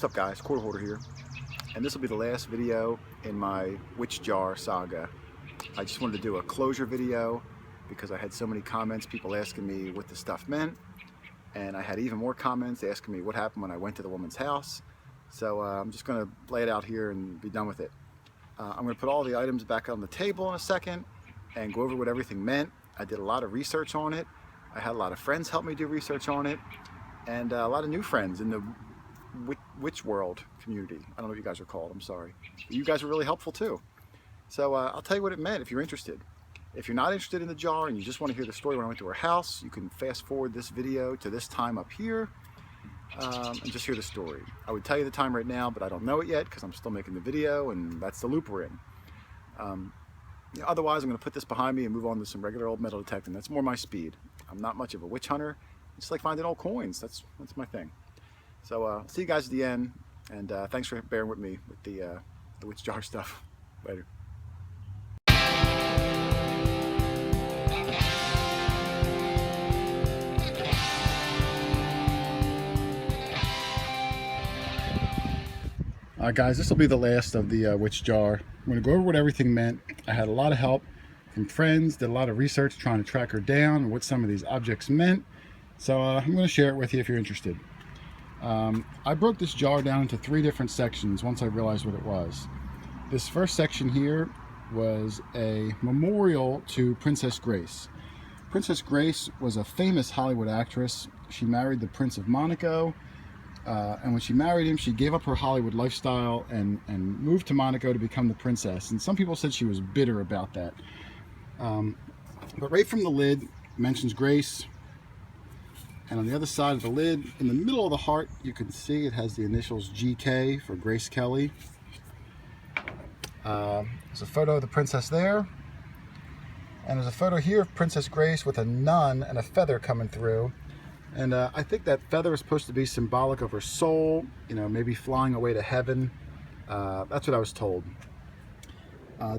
What's up guys, QuarterHoarder here, and this will be the last video in my witch jar saga. I just wanted to do a closure video because I had so many comments, people asking me what the stuff meant, and I had even more comments asking me what happened when I went to the woman's house. So I'm just going to lay it out here and be done with it. I'm going to put all the items back on the table in a second and go over what everything meant. I did a lot of research on it. I had a lot of friends help me do research on it, and a lot of new friends in the witch world community. I don't know what you guys are called, I'm sorry. But you guys were really helpful too. So I'll tell you what it meant if you're interested. If you're not interested in the jar and you just want to hear the story when I went to her house, you can fast forward this video to this time up here and just hear the story. I would tell you the time right now, but I don't know it yet because I'm still making the video and that's the loop we're in. Otherwise, I'm going to put this behind me and move on to some regular old metal detecting. That's more my speed. I'm not much of a witch hunter. I just like finding old coins. That's my thing. So see you guys at the end, and thanks for bearing with me with the witch jar stuff. Later. Alright guys, this will be the last of the witch jar. I'm going to go over what everything meant. I had a lot of help from friends, did a lot of research trying to track her down and what some of these objects meant. So I'm going to share it with you if you're interested. I broke this jar down into 3 different sections once I realized what it was. This first section here was a memorial to Princess Grace. Princess Grace was a famous Hollywood actress. She married the Prince of Monaco, and when she married him, she gave up her Hollywood lifestyle and moved to Monaco to become the princess. And some people said she was bitter about that. But right from the lid, it mentions Grace. And on the other side of the lid, in the middle of the heart, you can see it has the initials GK for Grace Kelly. There's a photo of the princess there. And there's a photo here of Princess Grace with a nun and a feather coming through. And I think that feather is supposed to be symbolic of her soul, you know, maybe flying away to heaven. That's what I was told.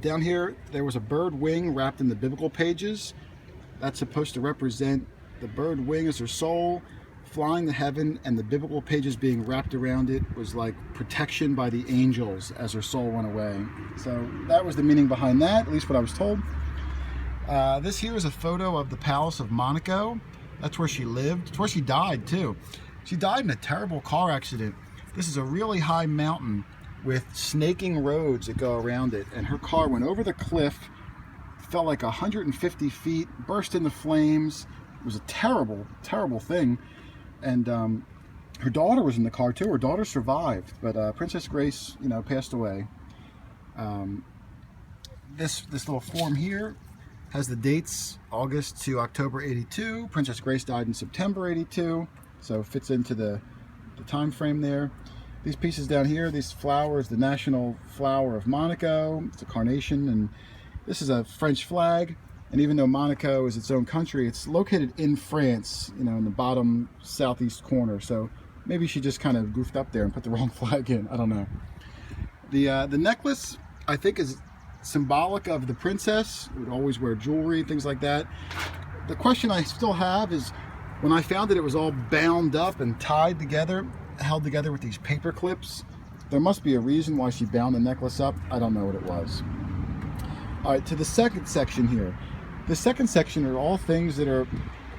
Down here, there was a bird wing wrapped in the biblical pages. That's supposed to represent the bird wing as her soul, flying to heaven, and the biblical pages being wrapped around it was like protection by the angels as her soul went away. So that was the meaning behind that, at least what I was told. This here is a photo of the Palace of Monaco. That's where she lived. It's where she died too. She died in a terrible car accident. This is a really high mountain with snaking roads that go around it, and her car went over the cliff, fell like 150 feet, burst into flames. It was a terrible, terrible thing. And her daughter was in the car too. Her daughter survived, but Princess Grace, you know, passed away. This little form here has the dates August to October 82. Princess Grace died in September 82, so it fits into the time frame there. These pieces down here, these flowers, the national flower of Monaco. It's a carnation, and this is a French flag. And even though Monaco is its own country, it's located in France, you know, in the bottom southeast corner. So maybe she just kind of goofed up there and put the wrong flag in. I don't know. The necklace, I think, is symbolic of the princess. Would always wear jewelry, things like that. The question I still have is, when I found it was all bound up and tied together, held together with these paper clips. There must be a reason why she bound the necklace up. I don't know what it was. All right, to the second section here. The second section are all things that are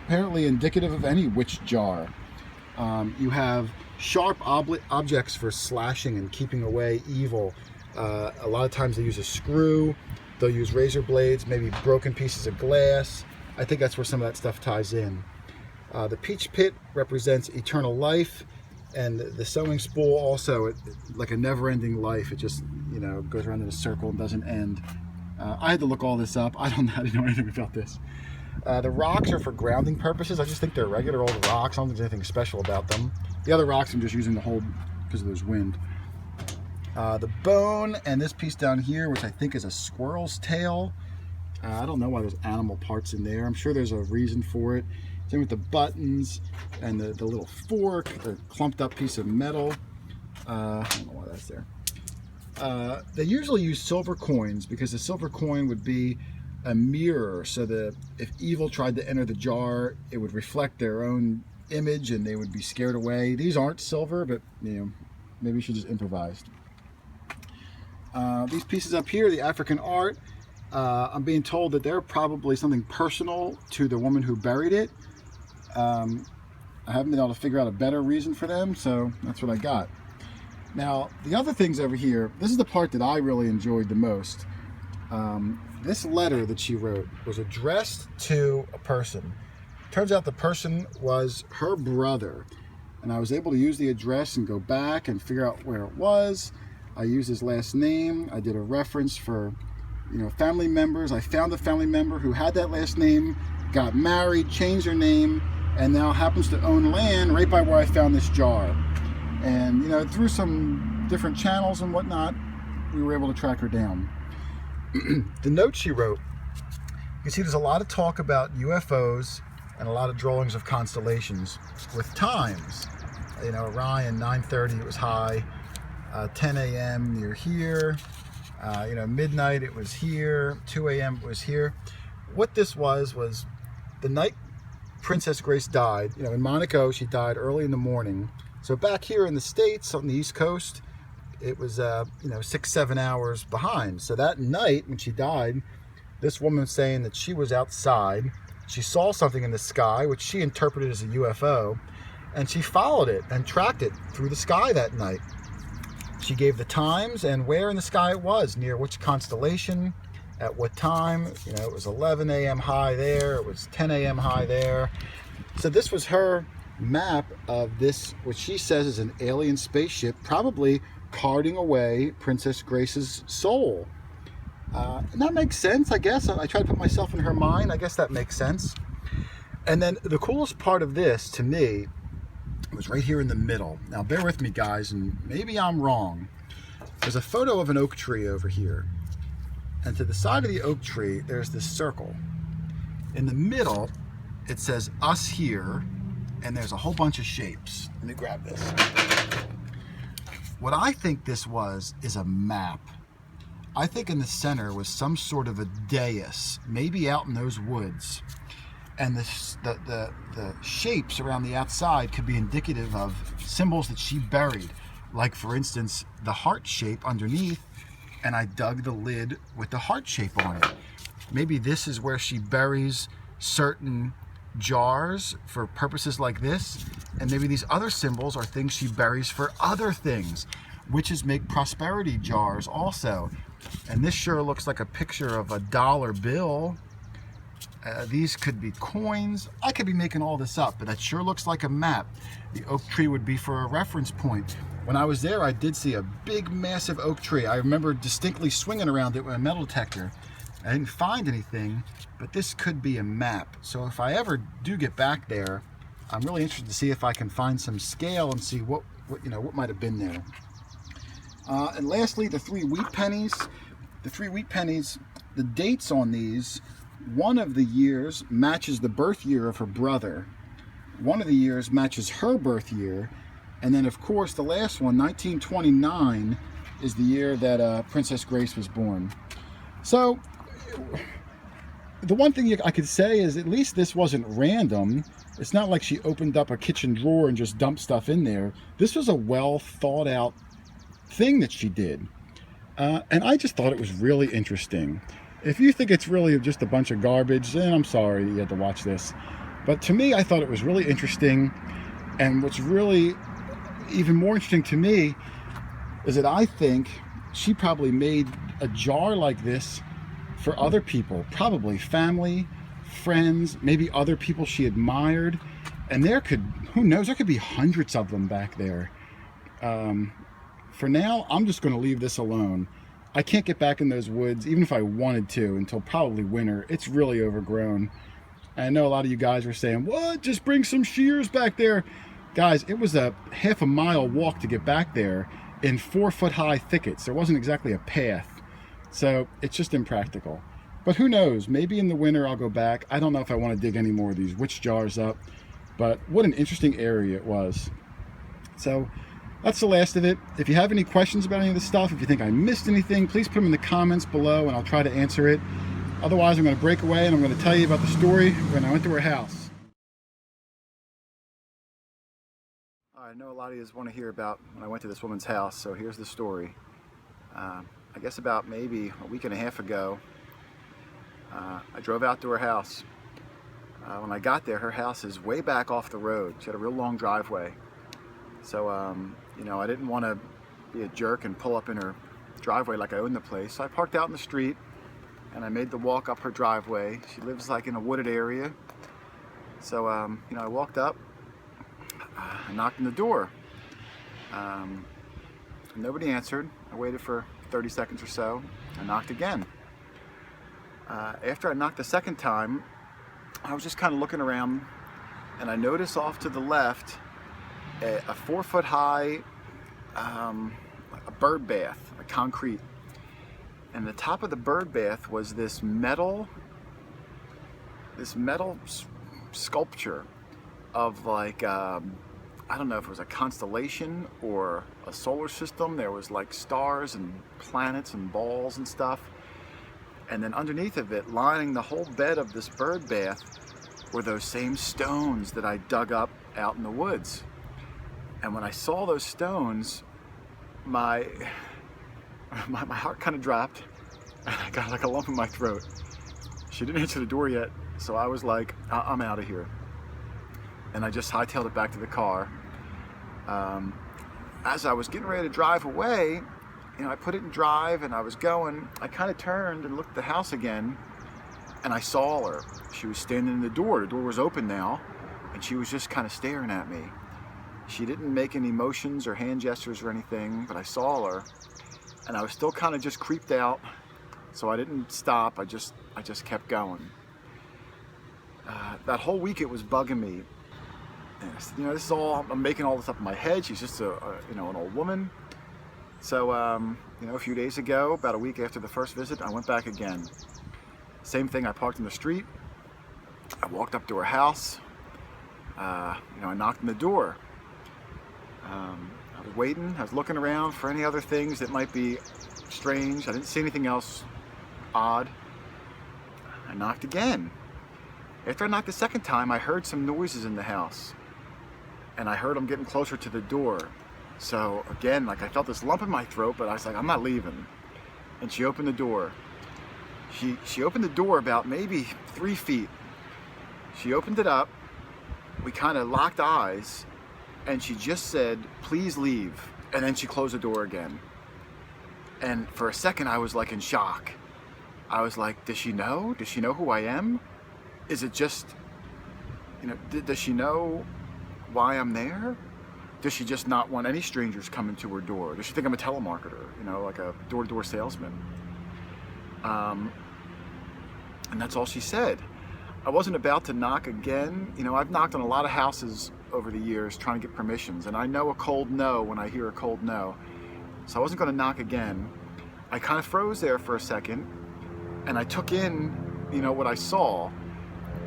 apparently indicative of any witch jar. You have sharp objects for slashing and keeping away evil. A lot of times they use a screw. They'll use razor blades, maybe broken pieces of glass. I think that's where some of that stuff ties in. The peach pit represents eternal life, and the sewing spool also, like a never-ending life. It just, you know, goes around in a circle and doesn't end. I had to look all this up. I don't know anything about this. The rocks are for grounding purposes. I just think they're regular old rocks. I don't think there's anything special about them. The other rocks I'm just using to hold because there's wind. The bone and this piece down here, which I think is a squirrel's tail. I don't know why there's animal parts in there. I'm sure there's a reason for it. Same with the buttons and the little fork, the clumped up piece of metal. I don't know why that's there. They usually use silver coins because the silver coin would be a mirror, so that if evil tried to enter the jar, it would reflect their own image and they would be scared away. These aren't silver, but you know, Maybe she just improvised. These pieces up here, the African art, I'm being told that they're probably something personal to the woman who buried it. I haven't been able to figure out a better reason for them, so that's what I got. Now, the other things over here, this is the part that I really enjoyed the most. This letter that she wrote was addressed to a person. Turns out the person was her brother. And I was able to use the address and go back and figure out where it was. I used his last name. I did a reference for, family members. I found a family member who had that last name, got married, changed her name, and now happens to own land right by where I found this jar. And, through some different channels and whatnot, we were able to track her down. The note she wrote, you can see there's a lot of talk about UFOs and a lot of drawings of constellations with times. Orion, 9:30, it was high. 10 a.m. near here. Midnight, it was here. 2 a.m. it was here. What this was the night Princess Grace died. In Monaco, she died early in the morning. So back here in the States, on the East Coast, it was, 6-7 hours behind. So that night when she died, this woman was saying that she was outside. She saw something in the sky, which she interpreted as a UFO, and she followed it and tracked it through the sky that night. She gave the times and where in the sky it was, near which constellation, at what time. It was 11 a.m. high there, it was 10 a.m. high there. So this was her map of this, what she says is an alien spaceship, probably carting away Princess Grace's soul. And that makes sense, I guess. I try to put myself in her mind. I guess that makes sense. And then the coolest part of this, to me, was right here in the middle. Now, bear with me, guys, and maybe I'm wrong. There's a photo of an oak tree over here. And to the side of the oak tree, there's this circle. In the middle, it says us here, and there's a whole bunch of shapes. Let me grab this. What I think this is a map. I think in the center was some sort of a dais, maybe out in those woods. And the shapes around the outside could be indicative of symbols that she buried. Like, for instance, the heart shape underneath, and I dug the lid with the heart shape on it. Maybe this is where she buries certain jars for purposes like this, and maybe these other symbols are things she buries for other things. Witches make prosperity jars also. And this sure looks like a picture of a dollar bill. These could be coins. I could be making all this up, but that sure looks like a map. The oak tree would be for a reference point. When I was there, I did see a big, massive oak tree. I remember distinctly swinging around it with a metal detector. I didn't find anything, but this could be a map. So if I ever do get back there, I'm really interested to see if I can find some scale and see what might have been there. And lastly, the 3 wheat pennies. The 3 wheat pennies, the dates on these, one of the years matches the birth year of her brother. One of the years matches her birth year. And then, of course, the last one, 1929, is the year that Princess Grace was born. So, the one thing I could say is at least this wasn't random. It's not like she opened up a kitchen drawer and just dumped stuff in there. This was a well thought out thing that she did. And I just thought it was really interesting. If you think it's really just a bunch of garbage, then I'm sorry you had to watch this. But to me, I thought it was really interesting. And what's really even more interesting to me is that I think she probably made a jar like this for other people, probably family, friends, maybe other people she admired. And who knows, there could be hundreds of them back there. For now, I'm just going to leave this alone. I can't get back in those woods, even if I wanted to, until probably winter. It's really overgrown. I know a lot of you guys were saying, what? Just bring some shears back there. Guys, it was a half a mile walk to get back there in 4-foot-high thickets. There wasn't exactly a path. So it's just impractical. But who knows? Maybe in the winter I'll go back. I don't know if I want to dig any more of these witch jars up. But what an interesting area it was. So that's the last of it. If you have any questions about any of this stuff, if you think I missed anything, please put them in the comments below and I'll try to answer it. Otherwise, I'm going to break away and I'm going to tell you about the story when I went to her house. All right, I know a lot of you want to hear about when I went to this woman's house, so here's the story. I guess about maybe a week and a half ago, I drove out to her house. When I got there, her house is way back off the road. She had a real long driveway. So, you know, I didn't want to be a jerk and pull up in her driveway like I owned the place. So I parked out in the street and I made the walk up her driveway. She lives like in a wooded area. So, you know, I walked up, I knocked on the door. Nobody answered. I waited for 30 seconds or so. I knocked again. After I knocked the second time, I was just kind of looking around and I noticed off to the left a 4-foot high a bird bath, a concrete. And the top of the bird bath was this metal sculpture of like, I don't know if it was a constellation or a solar system. There was like stars and planets and balls and stuff. And then underneath of it, lining the whole bed of this bird bath, were those same stones that I dug up out in the woods. And when I saw those stones, my heart kind of dropped and I got like a lump in my throat. She didn't answer the door yet, so I was like, I'm out of here. And I just hightailed it back to the car. As I was getting ready to drive away, you know, I put it in drive and I was going, I kind of turned and looked at the house again and I saw her. She was standing in the door was open now, and she was just kind of staring at me. She didn't make any motions or hand gestures or anything, but I saw her and I was still kind of just creeped out, so I didn't stop, I just kept going. That whole week it was bugging me. You know, this is all, I'm making all this up in my head. She's just you know, an old woman. So, you know, a few days ago, about a week after the first visit, I went back again. Same thing, I parked in the street. I walked up to her house. You know, I knocked on the door. I was waiting, I was looking around for any other things that might be strange. I didn't see anything else odd. I knocked again. After I knocked the second time, I heard some noises in the house. And I heard them getting closer to the door. So again, like I felt this lump in my throat, but I was like, I'm not leaving. And she opened the door. She opened the door about maybe 3 feet. She opened it up. We kind of locked eyes, and she just said, "Please leave." And then she closed the door again. And for a second, I was like in shock. I was like, does she know? Does she know who I am? Is it just, you know, does she know why I'm there? Does she just not want any strangers coming to her door? Does she think I'm a telemarketer, you know, like a door-to-door salesman? And that's all she said. I wasn't about to knock again. You know, I've knocked on a lot of houses over the years trying to get permissions, and I know a cold no when I hear a cold no. So I wasn't going to knock again. I kind of froze there for a second, and I took in, you know, what I saw.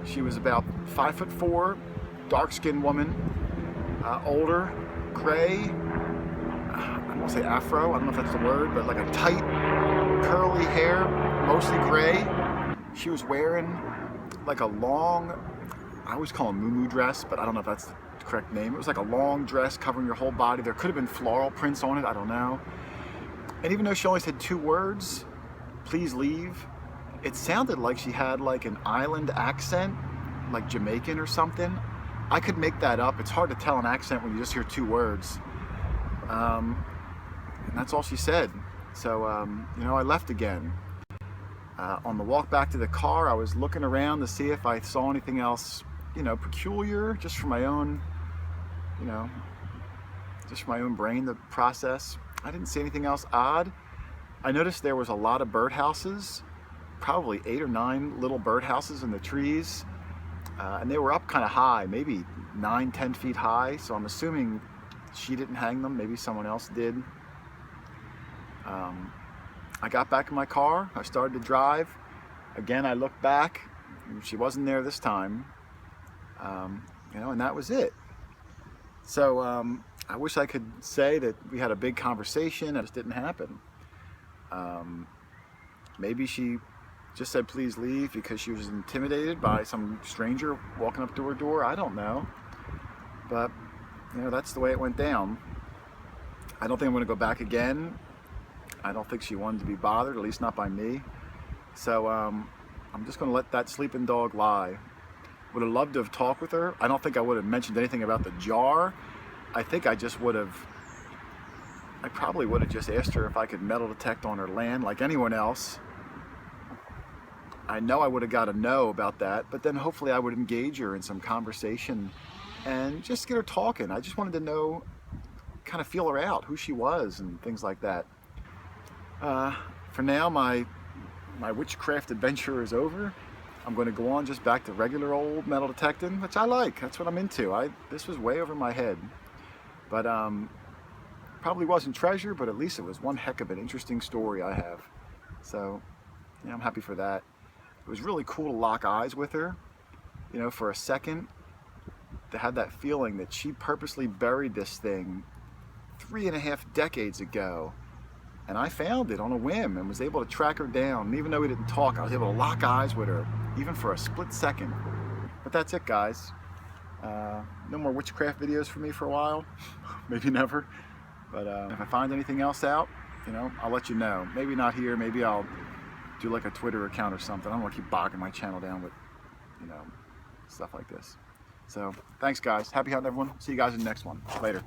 She was about 5'4", dark-skinned woman, older, gray, I don't want to say afro, I don't know if that's the word, but like a tight, curly hair, mostly gray. She was wearing like a long, I always call them muumuu dress, but I don't know if that's the correct name. It was like a long dress covering your whole body. There could have been floral prints on it, I don't know. And even though she only said 2 words, "Please leave," it sounded like she had like an island accent, like Jamaican or something. I could make that up. It's hard to tell an accent when you just hear 2 words. And that's all she said. So, you know, I left again. On the walk back to the car, I was looking around to see if I saw anything else, you know, peculiar, just for my own, you know, just for my own brain to process. I didn't see anything else odd. I noticed there was a lot of birdhouses, probably 8 or 9 little birdhouses in the trees. And they were up kind of high, maybe 9-10 feet high. So I'm assuming she didn't hang them, maybe someone else did. I got back in my car, I started to drive. Again, I looked back, she wasn't there this time. You know, and that was it. So I wish I could say that we had a big conversation and it just didn't happen. Maybe she just said please leave because she was intimidated by some stranger walking up to her door. I don't know. But you know, that's the way it went down. I don't think I'm going to go back again. I don't think she wanted to be bothered, at least not by me. So I'm just going to let that sleeping dog lie. Would have loved to have talked with her. I don't think I would have mentioned anything about the jar. I think I probably would have just asked her if I could metal detect on her land like anyone else. I know I would have got a no about that, but then hopefully I would engage her in some conversation and just get her talking. I just wanted to know, kind of feel her out, who she was and things like that. For now, my witchcraft adventure is over. I'm going to go on just back to regular old metal detecting, which I like. That's what I'm into. This was way over my head. But probably wasn't treasure, but at least it was one heck of an interesting story I have. So yeah, I'm happy for that. It was really cool to lock eyes with her. You know, for a second, to have that feeling that she purposely buried this thing 3.5 decades ago. And I found it on a whim and was able to track her down. And even though we didn't talk, I was able to lock eyes with her, even for a split second. But that's it, guys. No more witchcraft videos for me for a while. Maybe never. But if I find anything else out, you know, I'll let you know. Maybe not here. Maybe I'll do like a Twitter account or something. I don't want to keep bogging my channel down with, you know, stuff like this. So thanks, guys. Happy hunting, everyone. See you guys in the next one. Later.